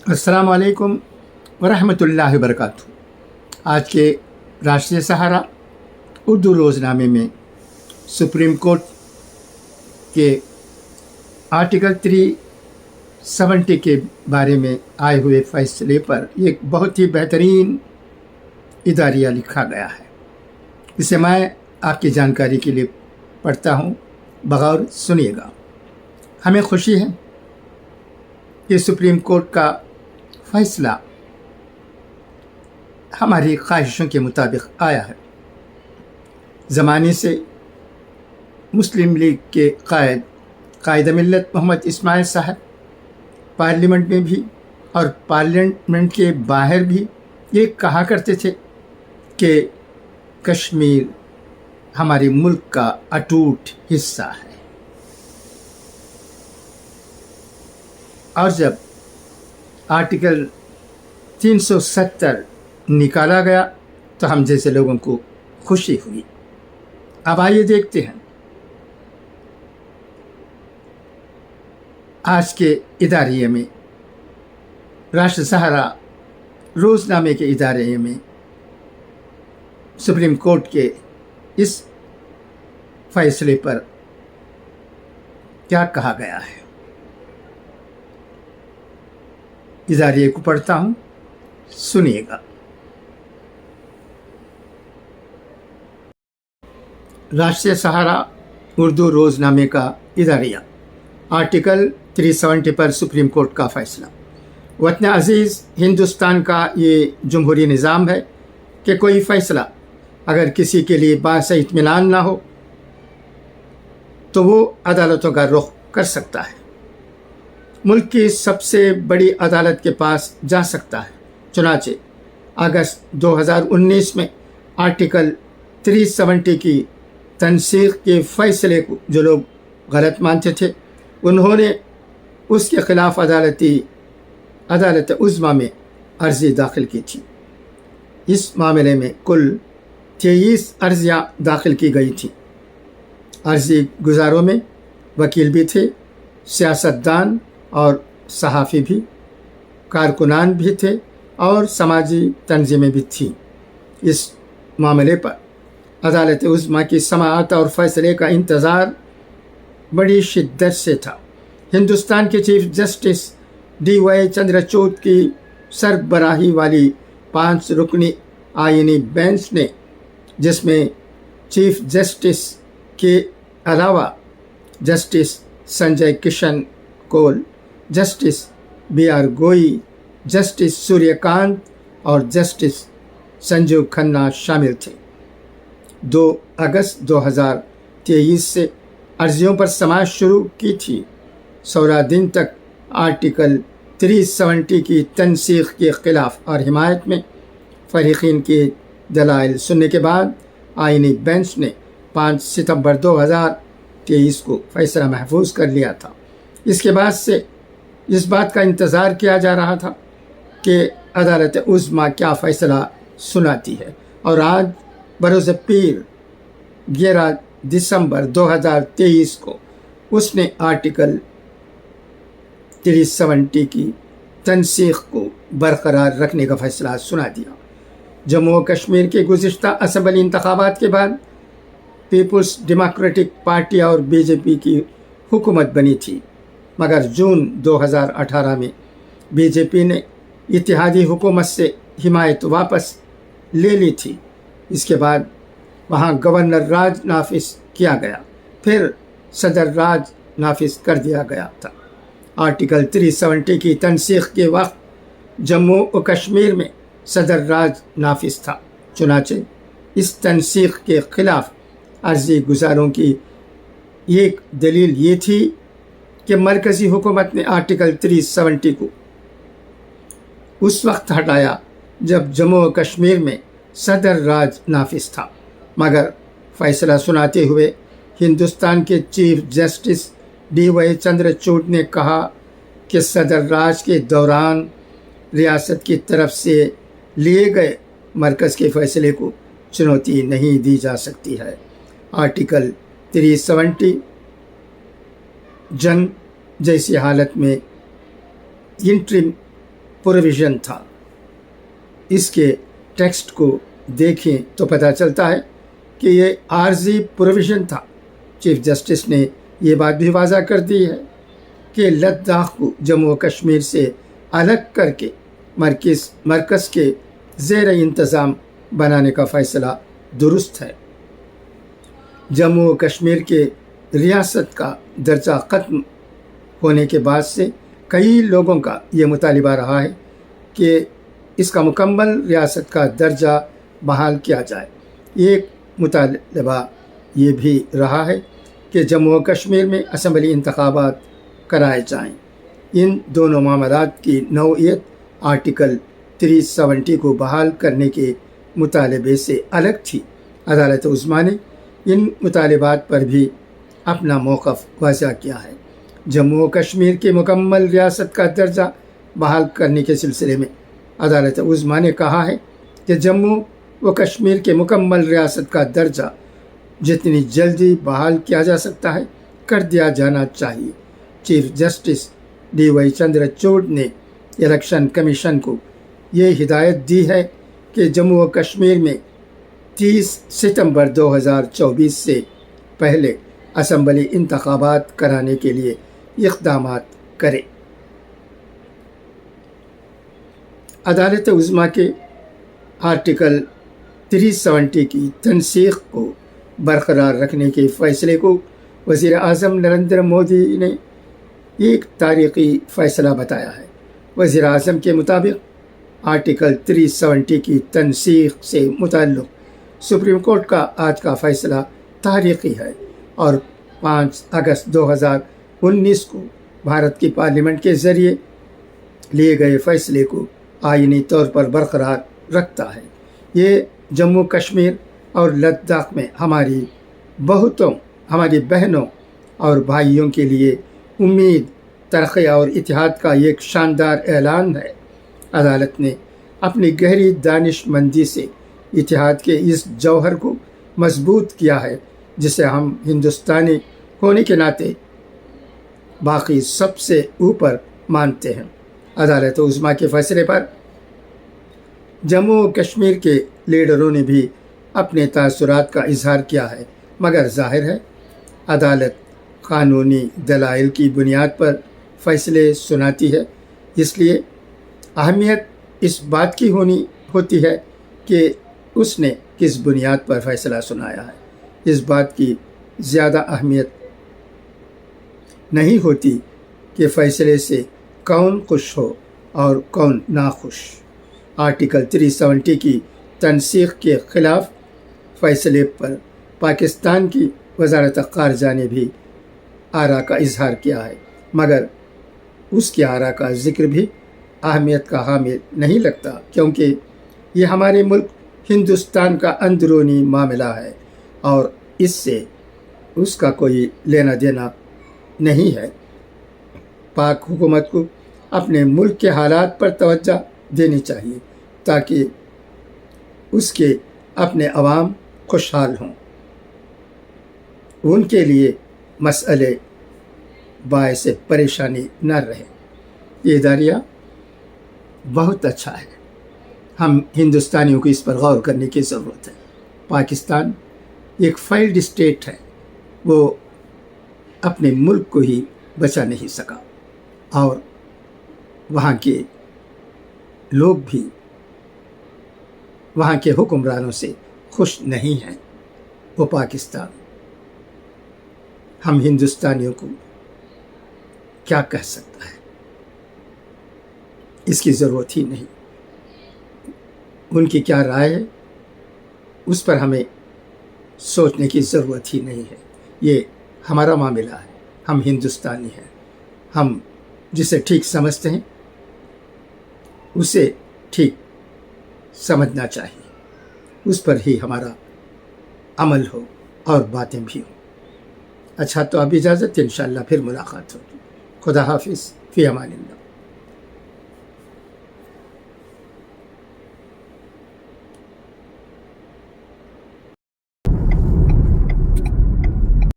السلام علیکم ورحمۃ اللہ وبرکاتہ۔ آج کے راشٹریہ سہارا اردو روزنامے میں سپریم کورٹ کے آرٹیکل 370 کے بارے میں آئے ہوئے فیصلے پر ایک بہت ہی بہترین اداریہ لکھا گیا ہے۔ اسے میں آپ کی جانکاری کے لیے پڑھتا ہوں، بغور سنیے گا۔ ہمیں خوشی ہے کہ سپریم کورٹ کا فیصلہ ہماری خواہشوں کے مطابق آیا ہے۔ زمانے سے مسلم لیگ کے قائد ملت محمد اسماعیل صاحب پارلیمنٹ میں بھی اور پارلیمنٹ کے باہر بھی یہ کہا کرتے تھے کہ کشمیر ہمارے ملک کا اٹوٹ حصہ ہے، اور جب آرٹیکل 370 نکالا گیا تو ہم جیسے لوگوں کو خوشی ہوئی۔ اب آئیے دیکھتے ہیں آج کے اداریے میں، راشٹر سہارا روزنامے کے ادارے میں سپریم کورٹ کے اس فیصلے پر کیا کہا گیا ہے۔ اداریے کو پڑھتا ہوں، سنیے گا۔ راشٹریہ سہارا اردو روزنامے کا اداریہ، آرٹیکل 370 پر سپریم کورٹ کا فیصلہ۔ وطن عزیز ہندوستان کا یہ جمہوری نظام ہے کہ کوئی فیصلہ اگر کسی کے لیے باعث اطمینان نہ ہو تو وہ عدالتوں کا رخ کر سکتا ہے، ملک کی سب سے بڑی عدالت کے پاس جا سکتا ہے۔ چنانچہ اگست 2019 میں آرٹیکل 370 کی تنسیخ کے فیصلے کو جو لوگ غلط مانتے تھے، انہوں نے اس کے خلاف عدالت عظمیٰ میں عرضی داخل کی تھی۔ اس معاملے میں کل 23 عرضیاں داخل کی گئی تھیں۔ عرضی گزاروں میں وکیل بھی تھے، سیاستدان اور صحافی بھی، کارکنان بھی تھے اور سماجی تنظیمیں بھی تھیں۔ اس معاملے پر عدالت عظمیٰ کی سماعت اور فیصلے کا انتظار بڑی شدت سے تھا۔ ہندوستان کے چیف جسٹس ڈی وائی چندرچوڈ کی سربراہی والی 5 رکنی آئینی بینچ نے، جس میں چیف جسٹس کے علاوہ justice Sanjay Kishan Kaul, justice B R Gavai, justice Surya Kant اور جسٹس سنجیو کھنہ شامل تھے، 2 اگست 2023 سے عرضیوں پر سماعت شروع کی تھی۔ 16 دن تک آرٹیکل 370 کی تنسیخ کے خلاف اور حمایت میں فریقین کے دلائل سننے کے بعد آئینی بینچ نے 5 ستمبر 2023 کو فیصلہ محفوظ کر لیا تھا۔ اس کے بعد سے اس بات کا انتظار کیا جا رہا تھا کہ عدالت عظمیٰ کیا فیصلہ سناتی ہے، اور آج بروز پیر 11 دسمبر 2023 کو اس نے آرٹیکل 370 کی تنسیخ کو برقرار رکھنے کا فیصلہ سنا دیا۔ جموں و کشمیر کے گزشتہ اسمبلی انتخابات کے بعد پیپلز ڈیموکریٹک پارٹی اور بی جے پی کی حکومت بنی تھی، مگر جون 2018 میں بی جے پی نے اتحادی حکومت سے حمایت واپس لے لی تھی۔ اس کے بعد وہاں گورنر راج نافذ کیا گیا، پھر صدر راج نافذ کر دیا گیا تھا۔ آرٹیکل 370 کی تنسیخ کے وقت جموں و کشمیر میں صدر راج نافذ تھا۔ چنانچہ اس تنسیخ کے خلاف عرضی گزاروں کی ایک دلیل یہ تھی کہ مرکزی حکومت نے آرٹیکل 370 کو اس وقت ہٹایا جب جموں و کشمیر میں صدر راج نافذ تھا، مگر فیصلہ سناتے ہوئے ہندوستان کے چیف جسٹس ڈی وائی چندرچوڈ نے کہا کہ صدر راج کے دوران ریاست کی طرف سے لیے گئے مرکز کے فیصلے کو چنوتی نہیں دی جا سکتی ہے۔ آرٹیکل 370 جنگ جیسی حالت میں انٹرم प्रोविज़न था। इसके टेक्स्ट को देखें तो पता चलता है कि ये आर्जी प्रोविज़न था। चीफ जस्टिस ने ये बात भी वाज़ा कर दी है कि लद्दाख को जम्मू और कश्मीर से अलग करके मरकज़ के ज़ेर इंतज़ाम बनाने का फ़ैसला दुरुस्त है। जम्मू और कश्मीर के रियासत का दर्जा ख़त्म होने के बाद से कई लोगों का ये मुतालिबा रहा है कि इसका मुकम्मल रियासत का दर्जा बहाल किया जाए। एक मुतालिबा ये भी रहा है कि जम्मू और कश्मीर में असम्बली इंतखाबात कराए जाएं। इन दोनों मामलात की नौइयत आर्टिकल 370 को बहाल करने के मुतालबे से अलग थी। अदालत उज़्मा ने इन मुतालिबात पर भी अपना मौक़िफ़ वाज़ा किया है। जम्मू और कश्मीर के मुकम्मल रियासत का दर्जा बहाल करने के सिलसिले में अदालत उज़्मा ने कहा है कि जम्मू व कश्मीर के मुकम्मल रियासत का दर्जा जितनी जल्दी बहाल किया जा सकता है कर दिया जाना चाहिए। चीफ जस्टिस DY चंद्रचूड़ ने इलेक्शन कमीशन को ये हिदायत दी है कि जम्मू और कश्मीर में 30 सितंबर 2024 से पहले असम्बली इंतखाबात कराने के लिए इक़दामात करे। अदालत उज़्मा के आर्टिकल 370 की तनसीख को बरकरार रखने के फ़ैसले को वज़ीर आज़म नरेंद्र मोदी ने एक तारीख़ी फ़ैसला बताया है। वज़ीर आज़म के मुताबिक आर्टिकल 370 की तनसीख से मुताल्लिक़ सुप्रीम कोर्ट का आज का फ़ैसला तारीख़ी है और 5 अगस्त 2019 को भारत की पार्लियामेंट के ज़रिए लिए गए फ़ैसले को आईनी तौर पर बरकरार रखता है। ये जम्मू कश्मीर और लद्दाख में हमारी बहनों और भाइयों के लिए उम्मीद, तरक्की और इत्तेहाद का एक शानदार ऐलान है। अदालत ने अपनी गहरी दानिशमंदी से इत्तेहाद के इस जौहर को मजबूत किया है जिसे हम हिंदुस्तानी होने के नाते बाकी सबसे ऊपर मानते हैं। अदालत उज़्मा के फैसले पर जम्मू और कश्मीर के लीडरों ने भी अपने तासुरात का इजहार किया है, मगर जाहिर है अदालत कानूनी दलाइल की बुनियाद पर फ़ैसले सुनाती है, इसलिए अहमियत इस बात की होती है कि उसने किस बुनियाद पर फ़ैसला सुनाया है। इस बात की ज़्यादा अहमियत नहीं होती कि फ़ैसले से कौन खुश हो और कौन नाखुश। आर्टिकल 370 की तनसीख के ख़िलाफ़ फ़ैसले पर पाकिस्तान की वज़ारत ख़ारजा ने भी आरा का इजहार किया है, मगर उसकी आरा का ज़िक्र भी अहमियत का हामिल नहीं लगता, क्योंकि ये हमारे मुल्क हिंदुस्तान का अंदरूनी मामला है और इससे उसका कोई लेना देना नहीं है। पाक हुकूमत को अपने मुल्क के हालात पर तवज्जो देनी चाहिए ताकि उसके अपने अवाम खुशहाल हों, उनके लिए मसले बायस परेशानी न रहे। ये इदारिया बहुत अच्छा है, हम हिंदुस्तानियों को इस पर गौर करने की ज़रूरत है। पाकिस्तान एक फेल्ड स्टेट है, वो अपने मुल्क को ही बचा नहीं सका और वहाँ के लोग भी वहाँ के हुक्मरानों से खुश नहीं हैं। वो पाकिस्तान, हम हिंदुस्तानियों को क्या कह सकता है, इसकी ज़रूरत ही नहीं। उनकी क्या राय है उस पर हमें सोचने की ज़रूरत ही नहीं है। ये हमारा मामला है, हम हिंदुस्तानी हैं, हम जिसे ठीक समझते हैं उसे ठीक समझना चाहिए, उस पर ही हमारा अमल हो और बातें भी हों। अच्छा, तो अब इजाज़त, इंशाअल्लाह फिर मुलाकात होगी। खुदा हाफिज़, फ़ी अमानिल्लाह।